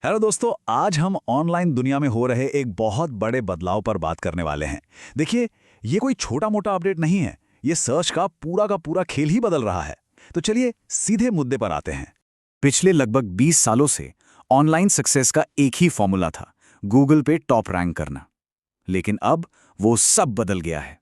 Hello दोस्तों, आज हम ऑनलाइन दुनिया में हो रहे एक बहुत बड़े बदलाव पर बात करने वाले हैं। देखिए, ये कोई छोटा मोटा अपडेट नहीं है। ये सर्च का पूरा खेल ही बदल रहा है। तो चलिए सीधे मुद्दे पर आते हैं। पिछले लगभग 20 सालों से ऑनलाइन सक्सेस का एक ही फॉर्मूला था, गूगल पे टॉप रैंक करना। लेकिन अब वो सब बदल गया है।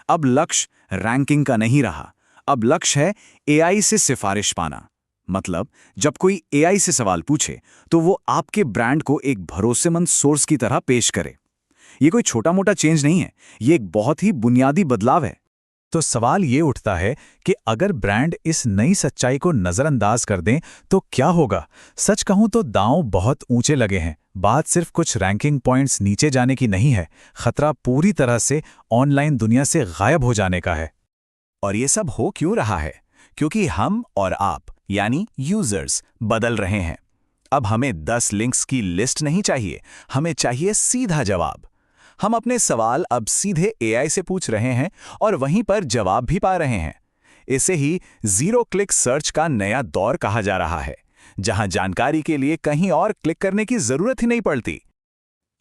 अब लक्ष्य रैंकिंग का नहीं रहा। अब लक्ष्य है एआई से सिफारिश पाना। मतलब जब कोई एआई से सवाल पूछे तो वो आपके ब्रांड को एक भरोसेमंद सोर्स की तरह पेश करे। ये कोई छोटा मोटा चेंज नहीं है, ये एक बहुत ही बुनियादी बदलाव है। तो सवाल ये उठता है कि अगर ब्रांड इस नई सच्चाई को नजरअंदाज कर दें तो क्या होगा। सच कहूं तो दांव बहुत ऊंचे लगे हैं। बात सिर्फ कुछ रैंकिंग पॉइंट्स नीचे जाने की नहीं है, खतरा पूरी तरह से ऑनलाइन दुनिया से गायब हो जाने का है। और ये सब हो क्यों रहा है? क्योंकि हम और आप यानी यूजर्स बदल रहे हैं। अब हमें 10 लिंक्स की लिस्ट नहीं चाहिए, हमें चाहिए सीधा जवाब। हम अपने सवाल अब सीधे एआई से पूछ रहे हैं और वहीं पर जवाब भी पा रहे हैं। इसे ही जीरो क्लिक सर्च का नया दौर कहा जा रहा है, जहां जानकारी के लिए कहीं और क्लिक करने की जरूरत ही नहीं पड़ती।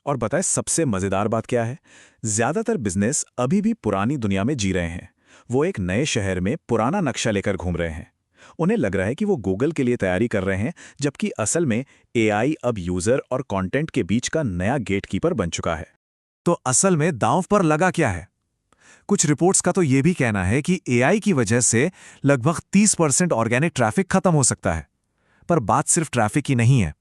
और बताएं सबसे मजेदार बात क्या है? ज्यादातर बिजनेस अभी भी पुरानी दुनिया में जी रहे हैं। वो एक नए शहर में पुराना नक्शा लेकर घूम रहे हैं। उन्हें लग रहा है कि वो गूगल के लिए तैयारी कर रहे हैं, जबकि असल में एआई अब यूजर और कंटेंट के बीच का नया गेटकीपर बन चुका है। तो असल में दांव पर लगा क्या है? कुछ रिपोर्ट्स का तो ये भी कहना है कि एआई की वजह से लगभग 30% ऑर्गेनिक ट्रैफिक खत्म हो सकता है। पर बात सिर्फ ट्रैफिक ही नहीं है।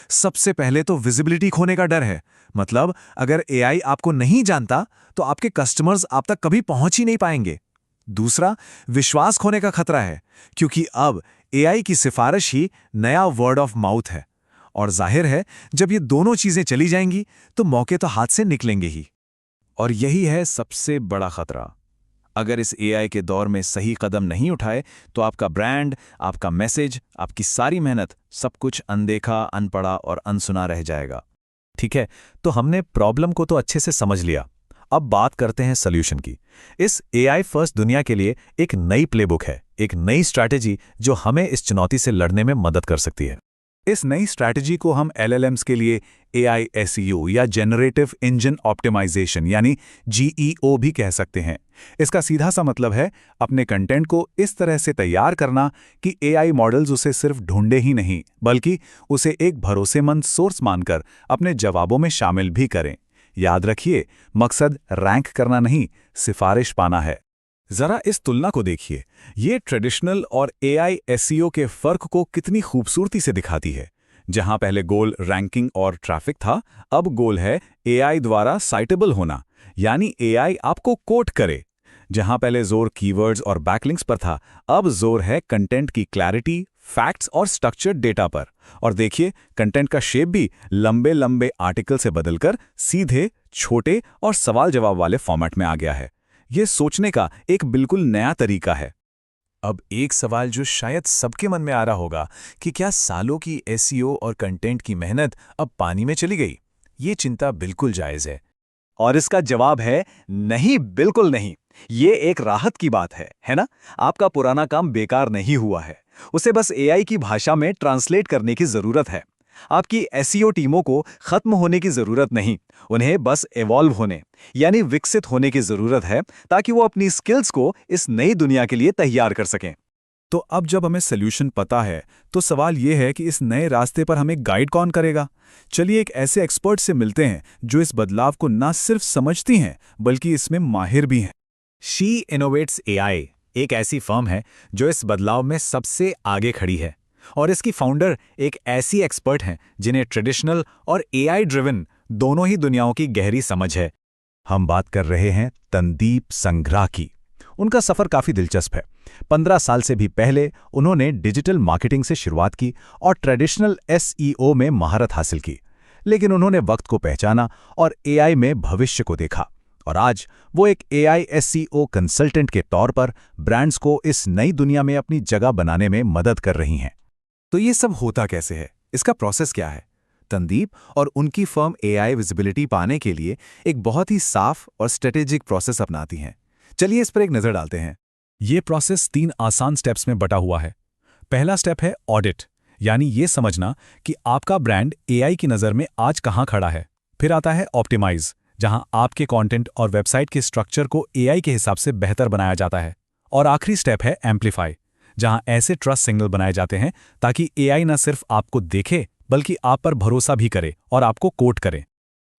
सबसे पहले तो विजिबिलिटी खोने का डर है। मतलब अगर एआई आपको नहीं जानता तो आपके कस्टमर्स आप तक कभी पहुंच ही नहीं पाएंगे। दूसरा, विश्वास खोने का खतरा है, क्योंकि अब एआई की सिफारिश ही नया वर्ड ऑफ माउथ है। और जाहिर है, जब ये दोनों चीजें चली जाएंगी तो मौके तो हाथ से निकलेंगे ही। और यही है सबसे बड़ा खतरा। अगर इस एआई के दौर में सही कदम नहीं उठाए तो आपका ब्रांड, आपका मैसेज, आपकी सारी मेहनत, सब कुछ अनदेखा, अनपढ़ा और अनसुना रह जाएगा। ठीक है, तो हमने प्रॉब्लम को तो अच्छे से समझ लिया। अब बात करते हैं सॉल्यूशन की। इस एआई फर्स्ट दुनिया के लिए एक नई प्लेबुक है, एक नई स्ट्रैटेजी जो हमें इस चुनौती से लड़ने में मदद कर सकती है। इस नई स्ट्रैटेजी को हम एलएलएम्स के लिए एआई एसईओ या जनरेटिव इंजन ऑप्टिमाइजेशन यानी जीईओ भी कह सकते हैं। इसका सीधा सा मतलब है अपने कंटेंट को इस तरह से तैयार करना कि एआई मॉडल्स उसे सिर्फ ढूंढे ही नहीं, बल्कि उसे एक भरोसेमंद सोर्स मानकर अपने जवाबों में शामिल भी करें। याद रखिए, मकसद रैंक करना नहीं, सिफारिश पाना है। जरा इस तुलना को देखिए। ये ट्रेडिशनल और एआई एसईओ के फर्क को कितनी खूबसूरती से दिखाती है। जहां पहले गोल रैंकिंग और ट्रैफिक था, अब गोल है एआई द्वारा साइटेबल होना, यानी एआई आपको कोट करे। जहां पहले जोर कीवर्ड्स और बैकलिंक्स पर था, अब जोर है कंटेंट की क्लैरिटी, फैक्ट्स और स्ट्रक्चर्ड डेटा पर। और देखिए, कंटेंट का शेप भी लंबे लंबे आर्टिकल से बदलकर सीधे, छोटे और सवाल जवाब वाले फॉर्मेट में आ गया है। यह सोचने का एक बिल्कुल नया तरीका है। अब एक सवाल जो शायद सबके मन में आ रहा होगा कि क्या सालों की एसईओ और कंटेंट की मेहनत अब पानी में चली गई? ये चिंता बिल्कुल जायज है। और इसका जवाब है नहीं, बिल्कुल नहीं। ये एक राहत की बात है ना? आपका पुराना काम बेकार नहीं हुआ है। उसे बस एआई की भाषा में ट्रांसलेट करने की जरूरत है। आपकी एसईओ टीमों को खत्म होने की जरूरत नहीं, उन्हें बस इवॉल्व होने यानी विकसित होने की जरूरत है, ताकि वो अपनी स्किल्स को इस नई दुनिया के लिए तैयार कर सकें। तो अब जब हमें सॉल्यूशन पता है, तो सवाल यह है कि इस नए रास्ते पर हमें गाइड कौन करेगा? चलिए एक ऐसे एक्सपर्ट से मिलते हैं जो इस बदलाव को न सिर्फ समझती हैं बल्कि इसमें माहिर भी हैं। शी इनोवेट्स एआई एक ऐसी फर्म है जो इस बदलाव में सबसे आगे खड़ी है, और इसकी फाउंडर एक ऐसी एक्सपर्ट हैं जिन्हें ट्रेडिशनल और एआई ड्रिवन दोनों ही दुनियाओं की गहरी समझ है। हम बात कर रहे हैं तनदीप संग्राह की। उनका सफर काफी दिलचस्प है। 15 साल से भी पहले उन्होंने डिजिटल मार्केटिंग से शुरुआत की और ट्रेडिशनल एसईओ में महारत हासिल की। लेकिन उन्होंने वक्त को पहचाना और एआई में भविष्य को देखा, और आज वो एक एआई एसईओ कंसल्टेंट के तौर पर ब्रांड्स को इस नई दुनिया में अपनी जगह बनाने में मदद कर रही हैं। तो ये सब होता कैसे है? इसका प्रोसेस क्या है? तनदीप और उनकी फर्म एआई विजिबिलिटी पाने के लिए एक बहुत ही साफ और स्ट्रेटेजिक प्रोसेस अपनाती हैं। चलिए इस पर एक नजर डालते हैं। ये प्रोसेस 3 आसान स्टेप्स में बटा हुआ है। पहला स्टेप है ऑडिट, यानी ये समझना कि आपका ब्रांड एआई की नज़र में आज कहाँ खड़ा है। फिर आता है ऑप्टिमाइज, जहां आपके कंटेंट और वेबसाइट के स्ट्रक्चर को एआई के हिसाब से बेहतर बनाया जाता है। और आखिरी स्टेप है एम्पलीफाई, जहां ऐसे ट्रस्ट सिग्नल बनाए जाते हैं ताकि एआई न सिर्फ आपको देखे बल्कि आप पर भरोसा भी करे और आपको कोट करे।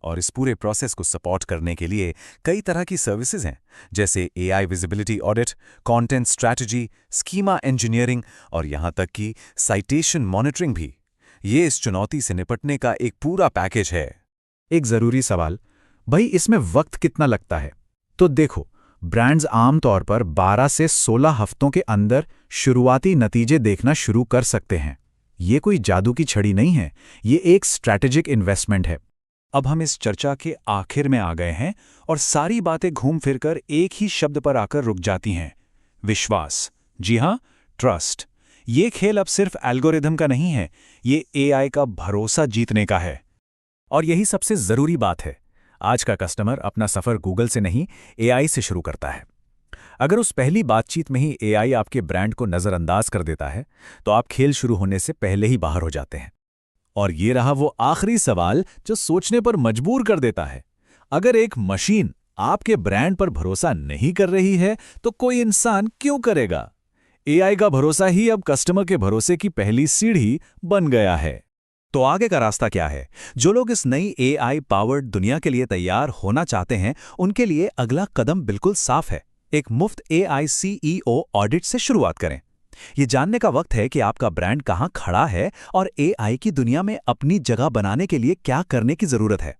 और इस पूरे प्रोसेस को सपोर्ट करने के लिए कई तरह की सर्विसेज हैं, जैसे AI visibility audit, content strategy, schema engineering और यहां तक कि साइटेशन मॉनिटरिंग भी। ये इस चुनौती से निपटने का एक पूरा पैकेज है। एक ज़रूरी सवाल, भाई इसमें वक्त कितना लगता है? तो देखो, ब्रांड्स आमतौर पर 12 से 16 हफ्तों के अंदर शुरुआती नतीजे देखना शुरू कर सकते हैं। ये कोई जादू की छड़ी नहीं है, ये एक स्ट्रैटेजिक इन्वेस्टमेंट है। अब हम इस चर्चा के आखिर में आ गए हैं और सारी बातें घूम फिरकर एक ही शब्द पर आकर रुक जाती हैं, विश्वास। जी हां, ट्रस्ट। ये खेल अब सिर्फ एल्गोरिदम का नहीं है, ये एआई का भरोसा जीतने का है। और यही सबसे ज़रूरी बात है, आज का कस्टमर अपना सफ़र गूगल से नहीं एआई से शुरू करता है। अगर उस पहली बातचीत में ही एआई आपके ब्रांड को नज़रअंदाज कर देता है, तो आप खेल शुरू होने से पहले ही बाहर हो जाते हैं। और ये रहा वो आखिरी सवाल जो सोचने पर मजबूर कर देता है। अगर एक मशीन आपके ब्रांड पर भरोसा नहीं कर रही है, तो कोई इंसान क्यों करेगा? एआई का भरोसा ही अब कस्टमर के भरोसे की पहली सीढ़ी बन गया है। तो आगे का रास्ता क्या है? जो लोग इस नई एआई पावर्ड दुनिया के लिए तैयार होना चाहते हैं, उनके लिए अगला कदम बिल्कुल साफ है। एक मुफ्त एआई सीईओ ऑडिट से शुरुआत करें। ये जानने का वक्त है कि आपका ब्रांड कहां खड़ा है और एआई की दुनिया में अपनी जगह बनाने के लिए क्या करने की जरूरत है।